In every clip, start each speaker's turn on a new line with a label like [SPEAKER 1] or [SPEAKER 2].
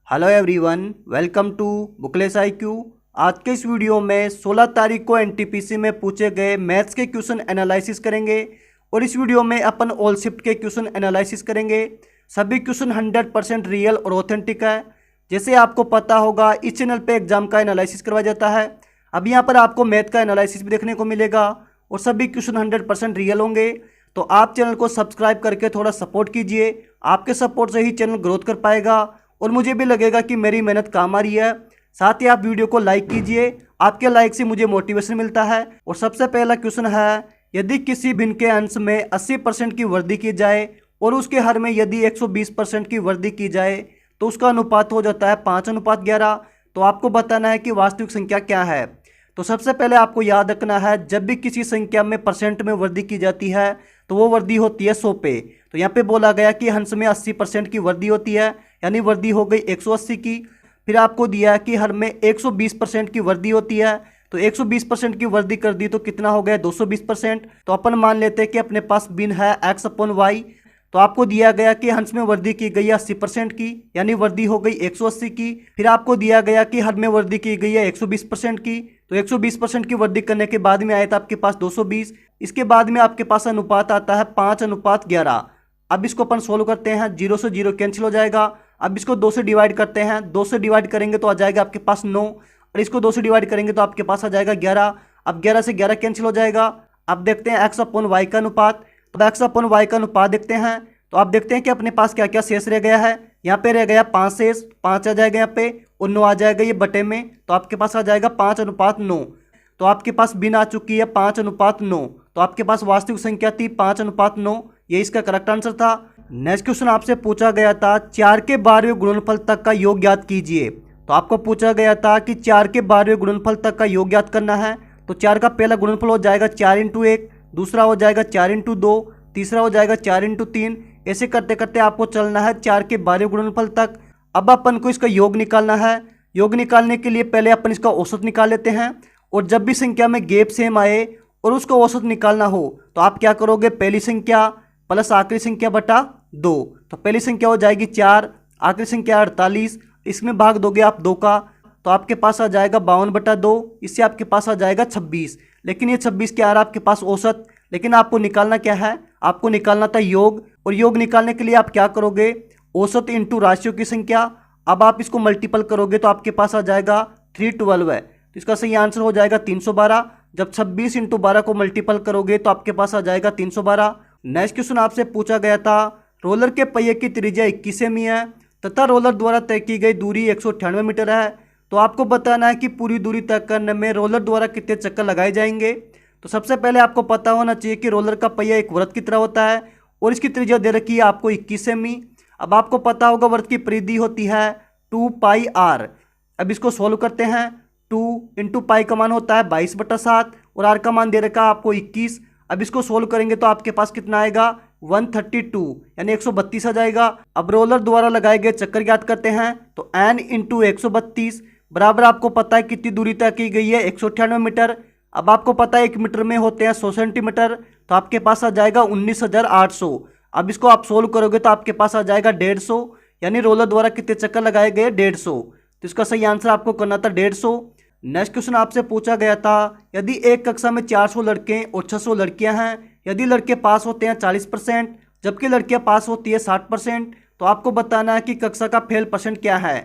[SPEAKER 1] Hello everyone, welcome to bookless IQ. आज के इस वीडियो में 16 तारीख को एनटीपीसी में पूछे गए मैथ्स के क्वेश्चन एनालिसिस करेंगे और इस वीडियो में अपन ऑल शिफ्ट के क्वेश्चन एनालिसिस करेंगे। सभी क्वेश्चन 100% रियल और ऑथेंटिक है। जैसे आपको पता होगा इस चैनल पे एग्जाम का एनालिसिस करवाया जाता है। अब यहाँ पर आपको मैथ का एनालिसिस भी देखने को मिलेगा और सभी क्वेश्चन 100% रियल होंगे। तो आप चैनल को सब्सक्राइब करके थोड़ा सपोर्ट कीजिए। आपके सपोर्ट से ही चैनल ग्रोथ कर पाएगा और मुझे भी लगेगा कि मेरी मेहनत काम आ रही है। साथ ही आप वीडियो को लाइक कीजिए, आपके लाइक से मुझे मोटिवेशन मिलता है। और सबसे पहला क्वेश्चन है, यदि किसी भिन्न के अंश में 80% की वृद्धि की जाए और उसके हर में यदि 120% की वृद्धि की जाए तो उसका अनुपात हो जाता है 5:11। तो आपको बताना है कि वास्तविक संख्या क्या है। तो सबसे पहले आपको याद रखना है, जब भी किसी संख्या में परसेंट में वृद्धि की जाती है तो वो वृद्धि होती है 100 पे। तो यहाँ पे बोला गया कि हंस में 80% की वृद्धि होती है, यानी वृद्धि हो गई 180 की। फिर आपको दिया है कि हर में 120% की वृद्धि होती है, तो 120% की वृद्धि कर दी तो कितना हो गया 220%। तो अपन मान लेते हैं कि अपने पास भिन्न है x/y। तो आपको दिया गया कि हंस में वृद्धि की गई है 80% की, यानी वृद्धि हो गई 180 की। फिर आपको दिया गया कि हर में वृद्धि की गई है 120% की, तो 120% की वृद्धि करने के बाद में आया था आपके पास 220। इसके बाद में आपके पास अनुपात आता है 5:11। अब इसको अपन सोल्व करते हैं, 0 से 0 कैंसिल हो जाएगा। अब इसको 2 से डिवाइड करते हैं, 2 से डिवाइड करेंगे तो आ जाएगा आपके पास 9 और इसको 2 से डिवाइड करेंगे तो आपके पास आ जाएगा 11। अब 11 से 11 कैंसिल हो जाएगा। अब देखते हैं x/y का अनुपात। तो x/y का अनुपात देखते हैं, तो आप देखते हैं कि अपने पास क्या क्या शेष रह गया है। यहाँ पे रह गया 5 शेष, 5 आ जाएगा यहाँ पे और 9 आ जाएगा ये बटे में। तो आपके पास आ जाएगा 5:9। तो आपके पास भिन्न आ चुकी है 5:9। तो आपके पास वास्तविक संख्या थी 5:9। ये इसका करेक्ट आंसर था। नेक्स्ट क्वेश्चन आपसे पूछा गया था 4 के 12वें गुणनफल तक का योग ज्ञात कीजिए। तो आपको पूछा गया था कि 4 के 12वें गुणनफल तक का योग ज्ञात करना है। तो 4 का पहला गुणनफल हो जाएगा 4 × 1, दूसरा हो जाएगा 4 × 2, तीसरा हो जाएगा 4 × 3। ऐसे करते करते आपको चलना है 4 के 12वें गुणनफल तक। अब अपन को इसका योग निकालना है। योग निकालने के लिए पहले अपन इसका औसत निकाल लेते हैं और जब भी संख्या में गैप सेम आए और उसका औसत निकालना हो तो आप क्या करोगे, पहली संख्या प्लस आखिरी संख्या बटा 2। तो पहली संख्या हो जाएगी 4, आखिरी संख्या 48, इसमें भाग दोगे आप 2 का तो आपके पास आ जाएगा 52/2। इससे आपके पास आ जाएगा 26। लेकिन ये 26 क्या आ रहा है आपके पास औसत, लेकिन आपको निकालना क्या है, आपको निकालना था योग। और योग निकालने के लिए आप क्या करोगे, औसत इंटू राशियों की संख्या। अब आप इसको मल्टीपल करोगे तो आपके पास आ जाएगा 312 है। तो इसका सही आंसर हो जाएगा 312। जब 26 × 12 को मल्टीपल करोगे तो आपके पास आ जाएगा 312। नेक्स्ट क्वेश्चन आपसे पूछा गया था, रोलर के पहिए की त्रिज्या 21 सेमी है तथा रोलर द्वारा तय की गई दूरी 198 मीटर है। तो आपको बताना है कि पूरी दूरी तय करने में रोलर द्वारा कितने चक्कर लगाए जाएंगे। तो सबसे पहले आपको पता होना चाहिए कि रोलर का पहिया एक वृत्त की तरह होता है और इसकी त्रिज्या दे रखी है आपको 21 सेमी। अब आपको पता होगा वृत्त की परिधि होती है 2πr। अब इसको सोल्व करते हैं। 2 × पाई का मान होता है 22/7 और आर का मान दे रखा है आपको 21। अब इसको सोल्व करेंगे तो आपके पास कितना आएगा 132, यानी 132 आ जाएगा। अब रोलर द्वारा लगाए गए चक्कर ज्ञात करते हैं, तो n × 132 बराबर आपको पता है कितनी दूरी तय की गई है 198 मीटर। अब आपको पता है 1 मीटर में होते हैं 100 सेंटीमीटर, तो आपके पास आ जाएगा 19,800। अब इसको आप सोल्व करोगे तो आपके पास आ जाएगा 150, यानी रोलर द्वारा कितने चक्कर लगाए गए 150। तो इसका सही आंसर आपको करना था 150। नेक्स्ट क्वेश्चन आपसे पूछा गया था, यदि एक कक्षा में 400 लड़के और 600 लड़कियां हैं, यदि लड़के पास होते हैं 40% जबकि लड़कियां पास होती है 60%, तो आपको बताना है कि कक्षा का फेल परसेंट क्या है।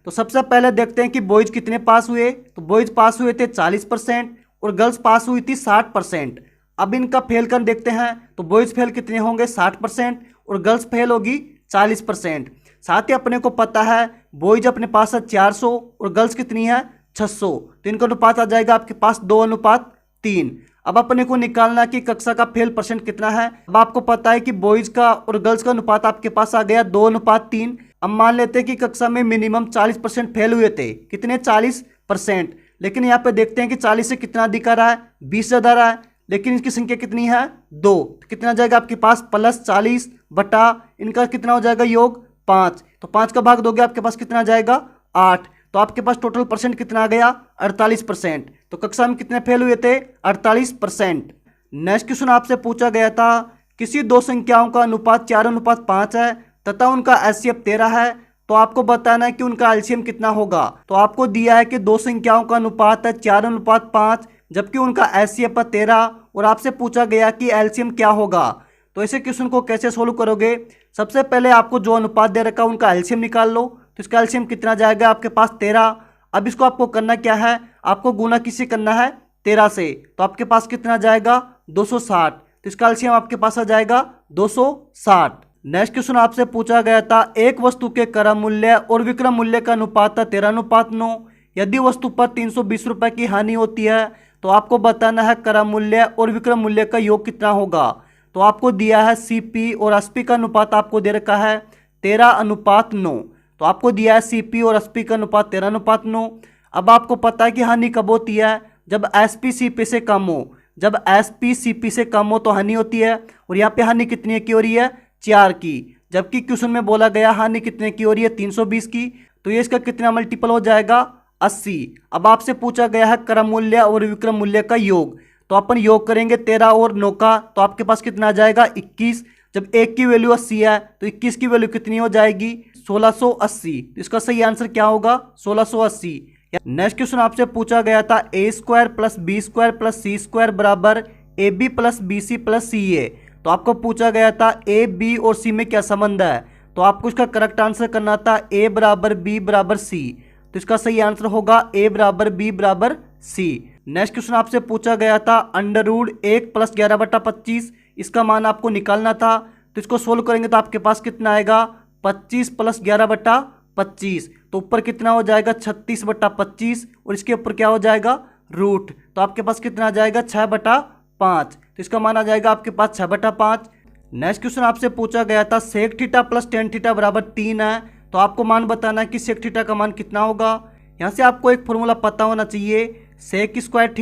[SPEAKER 1] तो सबसे पहले देखते हैं कि बॉयज कितने पास हुए। तो बॉयज पास हुए थे 40% और गर्ल्स पास हुई थी 60%। अब इनका फेल कर देखते हैं, तो बॉयज फेल कितने होंगे 60% और गर्ल्स फेल होगी 40%। साथ ही अपने को पता है बॉयज अपने पास है 400 और गर्ल्स कितनी है 600, तो इनका अनुपात आ जाएगा आपके पास 2:3। अब अपने को निकालना कि कक्षा का फेल परसेंट कितना है। अब आपको पता है कि बॉयज का और गर्ल्स का अनुपात आपके पास आ गया 2:3। अब मान लेते हैं कि कक्षा में मिनिमम 40% फेल हुए थे, कितने 40%। लेकिन यहाँ पे देखते हैं कि 40 से कितना अधिक आ रहा है 20 ज़्यादा रहा है, लेकिन इसकी संख्या कितनी है 2। तो कितना जाएगा आपके पास +40 बटा इनका कितना हो जाएगा योग 5। तो 5 का भाग दोगे आपके पास कितना जाएगा 8। तो आपके पास टोटल परसेंट कितना आ गया 48%। तो कक्षा में कितने फेल हुए थे 48%। नेक्स्ट क्वेश्चन आपसे पूछा गया था, किसी दो संख्याओं का अनुपात 4:5 है तथा उनका HCF 13 है, तो आपको बताना है कि उनका एलसीएम कितना होगा। तो आपको दिया है कि दो संख्याओं का अनुपात है 4:5, जबकि उनका एचसीएफ है 13 और आपसे पूछा गया कि एलसीएम क्या होगा। तो ऐसे क्वेश्चन को कैसे सोल्व करोगे? सबसे पहले आपको जो अनुपात दे रखा है उनका एलसीएम निकाल लो। तो इसका एलसीएम कितना जाएगा आपके पास 13। अब इसको आपको करना क्या है, आपको गुना किससे करना है 13 से। तो आपके पास कितना जाएगा 260। तो इसका एलसीएम आपके पास आ जाएगा 260। नेक्स्ट क्वेश्चन आपसे पूछा गया था एक वस्तु के क्रय मूल्य और विक्रय मूल्य का अनुपात था 13:9। यदि वस्तु पर 320 रुपए की हानि होती है तो आपको बताना है क्रय मूल्य और विक्रय मूल्य का योग कितना होगा। तो आपको दिया है सीपी और एसपी का अनुपात आपको दे रखा है 13:9। तो आपको दिया है सीपी और एसपी का अनुपात 13:9। अब आपको पता है कि हानि कब होती है, जब एसपी सीपी से कम हो। जब एसपी सीपी से कम हो तो हानि होती है। और यहाँ पे हानि कितनी की हो रही है 4 की, जबकि क्वेश्चन में बोला गया हानि कितने की हो रही है 320 की। तो ये इसका कितना मल्टीपल हो जाएगा 80। अब आपसे पूछा गया है क्रय मूल्य और विक्रय मूल्य का योग। तो अपन योग करेंगे 13 और 9 का, तो आपके पास कितना आ जाएगा 21। जब एक की वैल्यू 80 है तो 21 की वैल्यू कितनी हो जाएगी 1680। तो इसका सही आंसर क्या होगा 1680। नेक्स्ट क्वेश्चन आपसे पूछा गया था a² + b² + c² बराबर ab + bc + ca। तो आपको पूछा गया था ए बी और सी में क्या संबंध है। तो आपको इसका करेक्ट आंसर करना था a = b = c। तो इसका सही आंसर होगा a = b = c। Next question आपसे पूछा गया था √1 + 11/25। इसका मान आपको निकालना था। तो इसको सोल्व करेंगे तो आपके पास कितना आएगा 25 + 11/25। तो ऊपर कितना हो जाएगा 36/25 और इसके ऊपर क्या हो जाएगा रूट। तो आपके पास कितना आ जाएगा 6/5। तो इसका मान आ जाएगा आपके पास 6/5। नेक्स्ट क्वेश्चन आपसे पूछा गया था sec θ + tan θ बराबर 3 है। तो आपको मान बताना है कि sec θ का मान कितना होगा। यहाँ से आपको एक फॉर्मूला पता होना चाहिए, sec² θ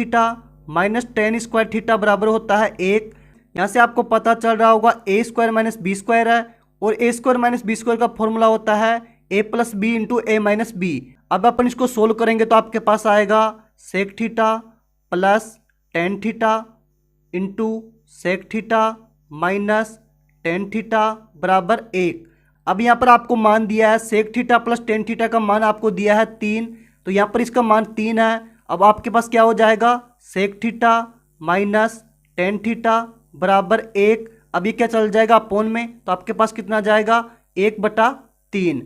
[SPEAKER 1] - tan² θ बराबर होता है 1। यहाँ से आपको पता चल रहा होगा a² - b² है और a² - b² का फॉर्मूला होता है a + b × a - b। अब अपन इसको सोल्व करेंगे तो आपके पास आएगा sec θ + tan θ × sec θ - tan θ बराबर 1। अब यहाँ पर आपको मान दिया है sec θ + tan θ का मान आपको दिया है 3। तो यहाँ पर इसका मान 3 है। अब आपके पास क्या हो जाएगा sec θ - tan θ बराबर 1। अब ये क्या चल जाएगा अपोन में, तो आपके पास कितना जाएगा 1/3।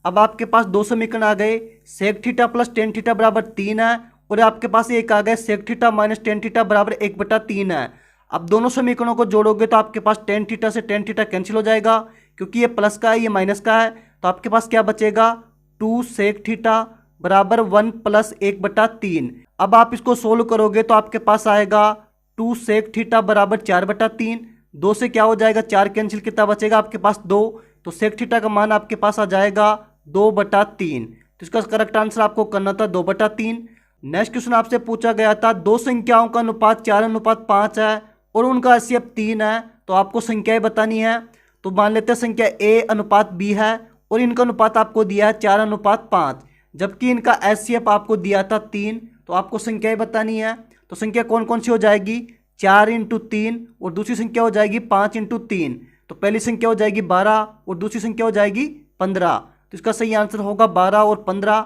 [SPEAKER 1] अब आपके पास दो समीकरण आ गए, sec θ + tan θ बराबर 3 है और आपके पास एक आ गया sec θ - tan θ बराबर 1/3 है। अब दोनों समीकरणों को जोड़ोगे तो आपके पास tan θ से tan θ कैंसिल हो जाएगा, क्योंकि ये प्लस का है ये माइनस का है। तो आपके पास क्या बचेगा 2 sec θ बराबर 1 + 1/3। अब आप इसको सोल्व करोगे तो आपके पास आएगा 2 sec θ बराबर 4/3। 2 से क्या हो जाएगा 4 कैंसिल, कितना बचेगा आपके पास 2। तो sec θ का मान आपके पास आ जाएगा 2/3। तो इसका करेक्ट आंसर आपको करना था 2/3। नेक्स्ट क्वेश्चन आपसे पूछा गया था दो संख्याओं का अनुपात 4:5 है और उनका एचसीएफ 3 है। तो आपको संख्याएं बतानी है। तो मान लेते हैं संख्या a/b है और इनका अनुपात आपको दिया है 4:5, जबकि इनका एचसीएफ आपको दिया था 3। तो आपको संख्याएं बतानी है। तो संख्या कौन कौन सी हो जाएगी 4 × 3 और दूसरी संख्या हो जाएगी 5 × 3। तो पहली संख्या हो जाएगी 12 और दूसरी संख्या हो जाएगी 15। तो इसका सही आंसर होगा 12 और 15।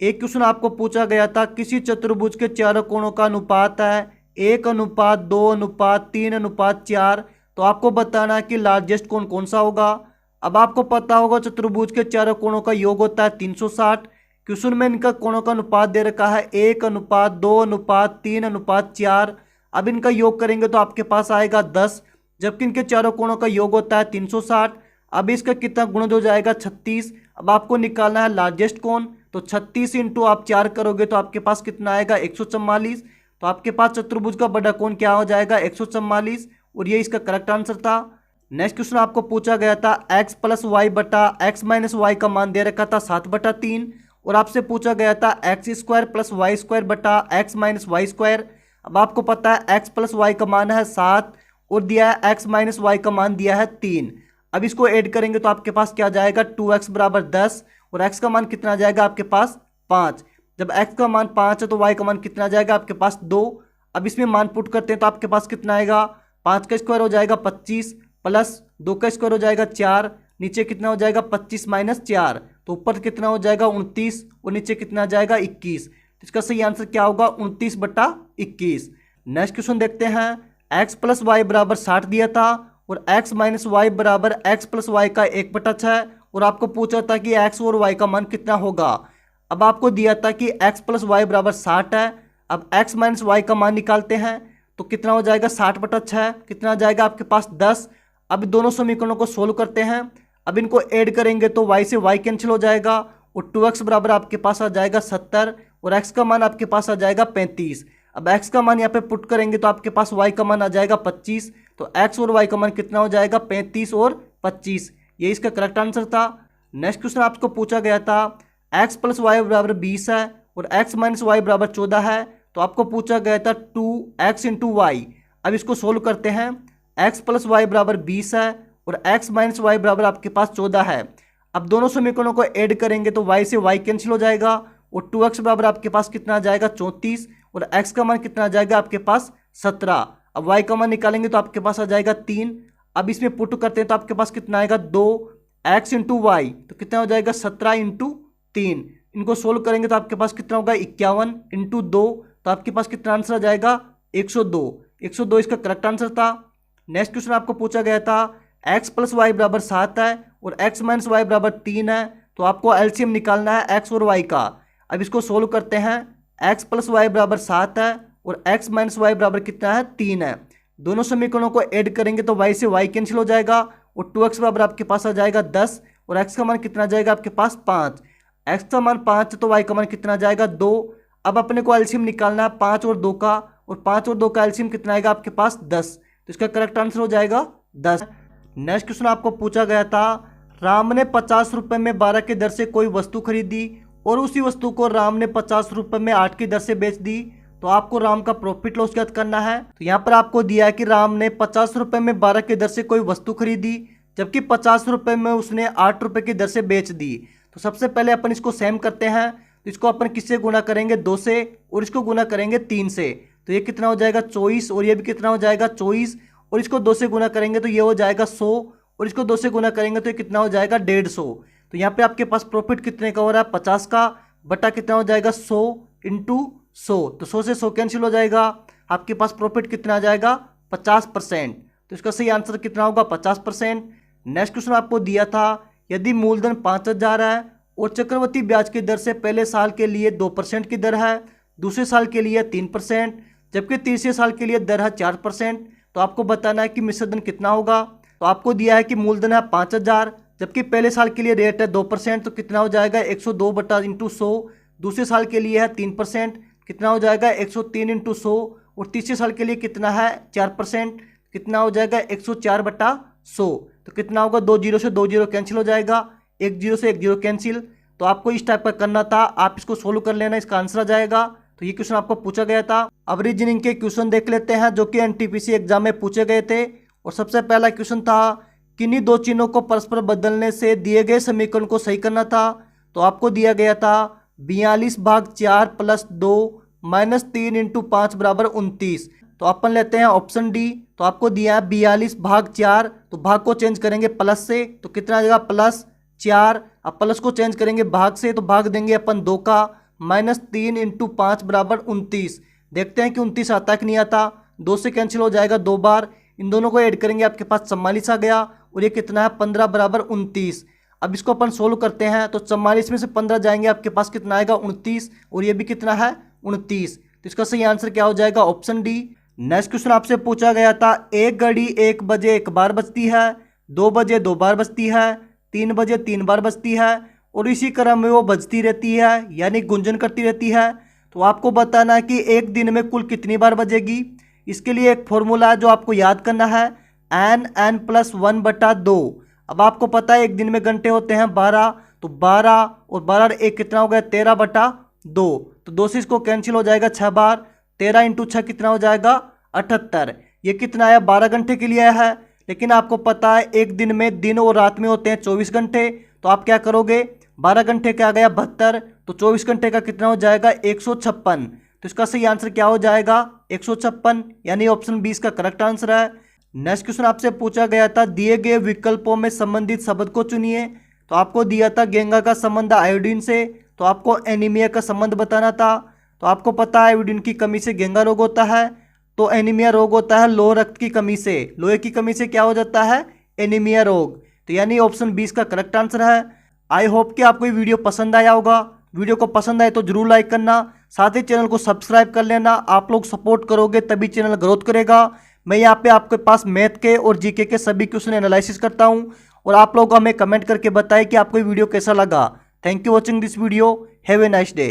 [SPEAKER 1] एक क्वेश्चन आपको पूछा गया था किसी चतुर्भुज के चारों कोणों का अनुपात है 1:2:3:4। तो आपको बताना है कि लार्जेस्ट कोण कौन सा होगा। अब आपको पता होगा चतुर्भुज के चारों कोणों का योग होता है 360। क्वेश्चन में इनका कोणों का अनुपात दे रखा है 1:2:3:4। अब इनका योग करेंगे तो आपके पास आएगा 10, जबकि इनके चारों कोणों का योग होता है 360। अब इसका कितना गुणज हो जाएगा 36। अब आपको निकालना है लार्जेस्ट कोण। तो 36 × आप 4 करोगे तो आपके पास कितना आएगा 144। तो आपके पास चतुर्भुज का बड़ा कोण क्या हो जाएगा 144 और ये इसका करेक्ट आंसर था। नेक्स्ट क्वेश्चन आपको पूछा गया था x + y बटा x - y का मान दे रखा था 7/3 और आपसे पूछा गया था x² + y² बटा x - y²। अब आपको पता है x + y का मान है 7 और दिया है x - y का मान दिया है 3। अब इसको ऐड करेंगे तो आपके पास क्या जाएगा 2x बराबर 10 और x का मान कितना आ जाएगा आपके पास 5। जब x का मान 5 है तो y का मान कितना आ जाएगा आपके पास 2। अब इसमें मान पुट करते हैं तो आपके पास कितना आएगा 5 का स्क्वायर हो जाएगा 25 प्लस 2 का स्क्वायर हो जाएगा 4, नीचे कितना हो जाएगा 25 - 4। तो तो ऊपर कितना हो जाएगा 29 और नीचे कितना आ जाएगा 21। तो इसका सही आंसर क्या होगा 29/21। नेक्स्ट क्वेश्चन देखते हैं। x + y बराबर 60 दिया था और x - y बराबर x + y का 1/6 और आपको पूछा था कि x और y का मान कितना होगा। अब आपको दिया था कि x + y बराबर 60 है। अब x - y का मान निकालते हैं तो कितना हो जाएगा 60/6, कितना आ जाएगा आपके पास 10। अब दोनों समीकरणों को सोल्व करते हैं। अब इनको ऐड करेंगे तो y से y कैंसिल हो जाएगा और 2x बराबर आपके पास आ जाएगा 70 और x का मान आपके पास आ जाएगा 35। अब x का मान यहाँ पे पुट करेंगे तो आपके पास y का मान आ जाएगा 25। तो x और y का मान कितना हो जाएगा 35 और 25। ये इसका करेक्ट आंसर था। नेक्स्ट क्वेश्चन आपको पूछा गया था x + y बराबर 20 है और x - y बराबर 14 है। तो आपको पूछा गया था 2x × y। अब इसको सोल्व करते हैं। x + y बराबर 20 है और x - y बराबर आपके पास 14 है। अब दोनों समीकरणों को ऐड करेंगे तो y से y कैंसिल हो जाएगा और 2x बराबर आपके पास कितना आ जाएगा 34 और x का मान कितना आ जाएगा आपके पास 17। अब y का मान निकालेंगे तो आपके पास आ जाएगा 3। अब इसमें पुट करते हैं तो आपके पास कितना आएगा 2x × y। तो कितना हो जाएगा 17 × 3। इनको सोल्व करेंगे तो आपके पास कितना होगा 51 × 2। तो आपके पास कितना आंसर आ जाएगा 102। 102 इसका करेक्ट आंसर था। नेक्स्ट क्वेश्चन आपको पूछा गया था x + y बराबर 7 है और x - y बराबर 3 है। तो आपको एलसीएम निकालना है x और y का। अब इसको सोल्व करते हैं। x + y बराबर 7 है और x - y बराबर कितना है 3 है। दोनों समीकरणों को ऐड करेंगे तो y से y कैंसिल हो जाएगा और 2x बराबर आपके पास आ जाएगा 10 और x का मान कितना आ जाएगा आपके पास 5। x का मान 5 तो y का मान कितना आ जाएगा 2। अब अपने को एलसीएम निकालना है 5 और 2 का और 5 और 2 का एलसीएम कितना आएगा आपके पास 10। तो इसका करेक्ट आंसर हो जाएगा 10। नेक्स्ट क्वेश्चन आपको पूछा गया था राम ने 50 रुपए में 12 की दर से कोई वस्तु खरीदी और उसी वस्तु को राम ने 50 रुपए में 8 की दर से बेच दी। तो आपको राम का प्रॉफिट लॉस ज्ञात करना है। तो यहाँ पर आपको दिया है कि राम ने 50 रुपए में 12 की दर से कोई वस्तु खरीदी जबकि 50 रुपए में उसने 8 रुपए की दर से बेच दी। तो सबसे पहले अपन इसको सेम करते हैं। तो इसको अपन किससे गुना करेंगे 2 से और इसको गुना करेंगे 3 से। तो ये कितना हो जाएगा 24 और ये भी कितना हो जाएगा 24 और इसको 2 से गुना करेंगे तो ये हो जाएगा 100 और इसको 2 से गुना करेंगे तो ये कितना हो जाएगा 150। तो यहाँ पे आपके पास प्रॉफिट कितने का हो रहा है 50 का बटा कितना हो जाएगा 100 × 100। तो 100 से 100 कैंसिल हो जाएगा। आपके पास प्रॉफिट कितना आ जाएगा 50%। तो इसका सही आंसर कितना होगा 50%। नेक्स्ट क्वेश्चन आपको दिया था यदि मूलधन 5000 है और चक्रवृद्धि ब्याज की दर से पहले साल के लिए 2% की दर है, दूसरे साल के लिए 3%, जबकि तीसरे साल के लिए दर है 4%। तो आपको बताना है कि मिश्रधन कितना होगा। तो आपको दिया है कि मूलधन है 5000 जबकि पहले साल के लिए रेट है 2%। तो कितना हो जाएगा 102/100। दूसरे साल के लिए है 3%, कितना हो जाएगा 103 × 100 और तीसरे साल के लिए कितना है 4%, कितना हो जाएगा 104/100। तो कितना होगा 2 जीरो से 2 जीरो कैंसिल हो जाएगा, 1 जीरो से 1 जीरो कैंसिल। तो आपको इस टाइप का करना था। आप इसको सोल्व कर लेना, इसका आंसर आ जाएगा। तो ये क्वेश्चन आपको पूछा गया था। अब रीजनिंग के क्वेश्चन देख लेते हैं जो कि एनटीपीसी एग्जाम में पूछे गए थे। और सबसे पहला क्वेश्चन था किन्हीं दो चिन्हों को परस्पर बदलने से दिए गए समीकरण को सही करना था। तो आपको दिया गया था 42/4 + 2 - 3 × 5 = 29। तो अपन लेते हैं ऑप्शन डी। तो आपको दिया है 42/4, तो भाग को चेंज करेंगे प्लस से तो कितना आ जाएगा +4। अब प्लस को चेंज करेंगे भाग से तो भाग देंगे अपन 2 का -3 × 5 = 29। देखते हैं कि 29 आता है कि नहीं आता। 2 से कैंसिल हो जाएगा 2 बार। इन दोनों को ऐड करेंगे आपके पास 44 आ गया और ये कितना है 15 = 29। अब इसको अपन सोल्व करते हैं तो 44 में से 15 जाएंगे आपके पास कितना आएगा 29 और ये भी कितना है 29। तो इसका सही आंसर क्या हो जाएगा ऑप्शन डी। नेक्स्ट क्वेश्चन आपसे पूछा गया था एक घड़ी 1 बजे 1 बार बजती है, 2 बजे 2 बार बजती है, 3 बजे 3 बार बजती है और इसी क्रम में वो बजती रहती है यानी गुंजन करती रहती है। तो आपको बताना है कि एक दिन में कुल कितनी बार बजेगी। इसके लिए एक फॉर्मूला है जो आपको याद करना है n+1/2। अब आपको पता है एक दिन में घंटे होते हैं 12, तो 12 और 12 और 1 कितना हो गया 13/2। तो 2 से इसको कैंसिल हो जाएगा 6 बार। 13 × 6 कितना हो जाएगा 78। ये कितना आया 12 घंटे के लिए आया है। लेकिन आपको पता है एक दिन में दिन और रात में होते हैं 24 घंटे। तो आप क्या करोगे 12 घंटे का आ गया 72, तो 24 घंटे का कितना हो जाएगा 156। तो इसका सही आंसर क्या हो जाएगा 156 यानी ऑप्शन 20 का करेक्ट आंसर है। नेक्स्ट क्वेश्चन आपसे पूछा गया था दिए गए विकल्पों में संबंधित शब्द को चुनिए। तो आपको दिया था गेंगा का संबंध आयोडीन से, तो आपको एनीमिया का संबंध बताना था। तो आपको पता है आयोडीन की कमी से गेंगा रोग होता है, तो एनीमिया रोग होता है लोह रक्त की कमी से। लोहे की कमी से क्या हो जाता है? एनीमिया रोग। तो यानी ऑप्शन 20 का करेक्ट आंसर है। आई होप कि आपको ये वीडियो पसंद आया होगा। वीडियो को पसंद आए तो जरूर लाइक करना, साथ ही चैनल को सब्सक्राइब कर लेना। आप लोग सपोर्ट करोगे तभी चैनल ग्रोथ करेगा। मैं यहाँ पे आपके पास मैथ के और जीके के सभी क्वेश्चन एनालिसिस करता हूँ, और आप लोग हमें कमेंट करके बताएं कि आपको ये वीडियो कैसा लगा। Thank you watching this video. Have a nice day.